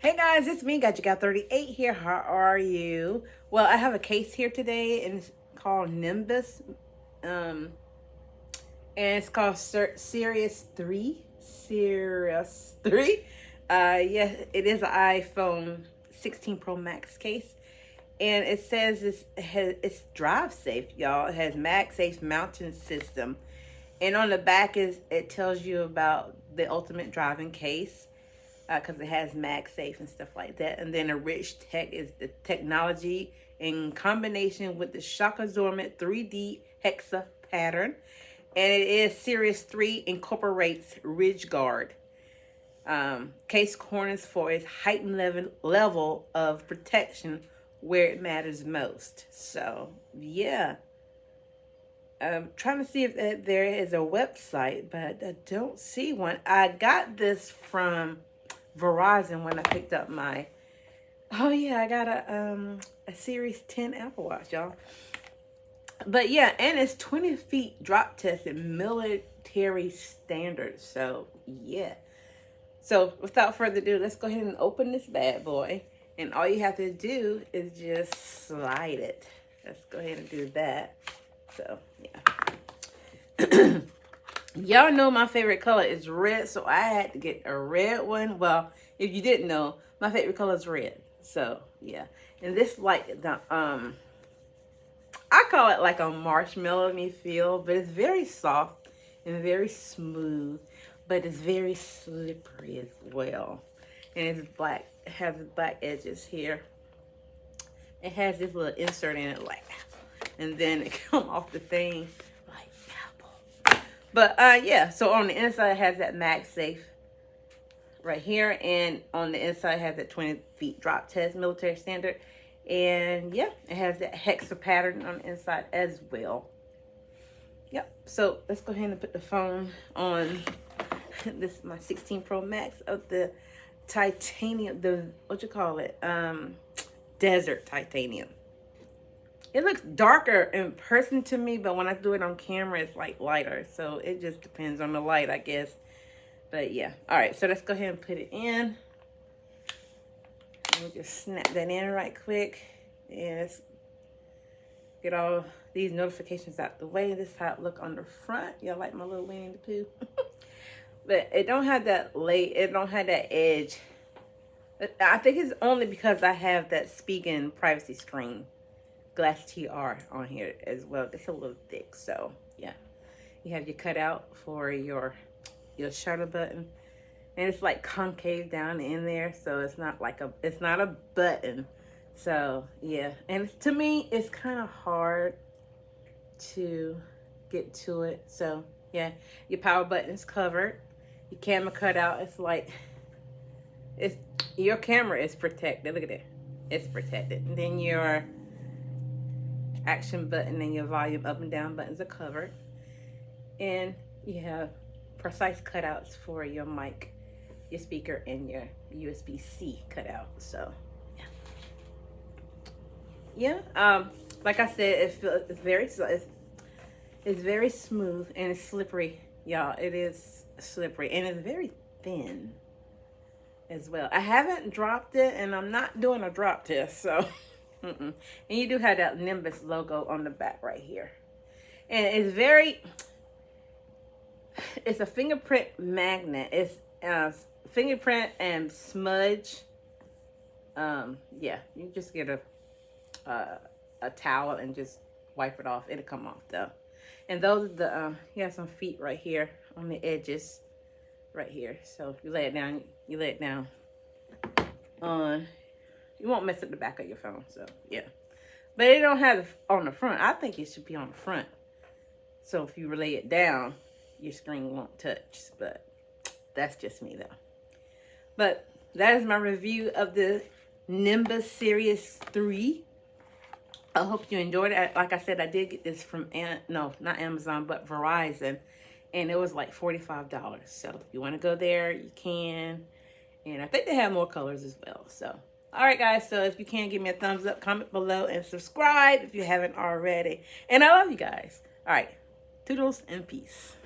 Hey guys, it's me, Got 38 here. How are you? Well, I have a case here today and it's called Nimbus. Um, and it's called Cirrus 3. Cirrus 3. Yeah, it is an iPhone 16 Pro Max case. And it says it's drive safe, y'all. It has MagSafe mounting system. And on the back it tells you about the ultimate driving case because it has MagSafe and stuff like that. And then a rich tech is the technology in combination with the shock absorbent 3D hexa pattern. And it is Series 3 incorporates ridge guard. Case corners for its heightened level of protection where it matters most. So, yeah. I'm trying to see if there is a website, but I don't see one. I got this from Verizon when I picked up my, oh yeah, I got a Series 10 Apple Watch, y'all. But yeah, and it's 20 feet drop test at military standards. So yeah. So without further ado, let's go ahead and open this bad boy. And all you have to do is just slide it. Let's go ahead and do that. So yeah. Y'all know my favorite color is red, so I had to get a red one. Well, if you didn't know, my favorite color is red. So yeah. And this like the I call it like a marshmallow feel, but it's very soft and very smooth, but it's very slippery as well. And it's black. It has black edges here. It has this little insert in it, like, and then it come off the thing like apple. But yeah. So on the inside it has that MagSafe right here, and on the inside it has that 20 feet drop test military standard. And yeah, it has that hexa pattern on the inside as well. Yep. So let's go ahead and put the phone on. This is my 16 Pro Max of the titanium, the what you call it, desert titanium. It looks darker in person to me, but when I do it on camera it's like lighter, so it just depends on the light, I guess. But yeah. All right, so let's go ahead and put it in. We'll just snap that in right quick. And let's get all these notifications out the way. This is how it look on the front. Y'all like my little Winnie the Pooh? But it don't have that it don't have that edge. I think it's only because I have that speaking privacy screen glass TR on here as well. It's a little thick, so yeah. You have your cutout for your shutter button. And it's like concave down in there, so it's not like it's not a button. So yeah, and to me it's kind of hard to get to it. So yeah, your power button is covered. Your camera cutout, it's like your camera is protected. Look at it, it's protected. And then your action button and your volume up and down buttons are covered. And you have precise cutouts for your mic, your speaker, and your USB-C cutout. So yeah, like I said, it's very smooth and it's slippery, y'all. It is slippery and it's very thin as well. I haven't dropped it, and I'm not doing a drop test, so and you do have that Nimbus logo on the back right here, and it's a fingerprint magnet. It's fingerprint and smudge. Yeah, you just get a towel and just wipe it off. It'll come off though. And those are the you have some feet right here on the edges right here. So if you lay it down on, you won't mess up the back of your phone. So yeah, but it don't have on the front. I think it should be on the front, so if you lay it down your screen won't touch. But that's just me though. But that is my review of the Nimbus Series 3. I hope you enjoyed it. Like I said, I did get this from, no, not Amazon, but Verizon. And it was like $45. So if you want to go there, you can. And I think they have more colors as well. So, all right, guys. So if you can, give me a thumbs up, comment below, and subscribe if you haven't already. And I love you guys. All right. Toodles and peace.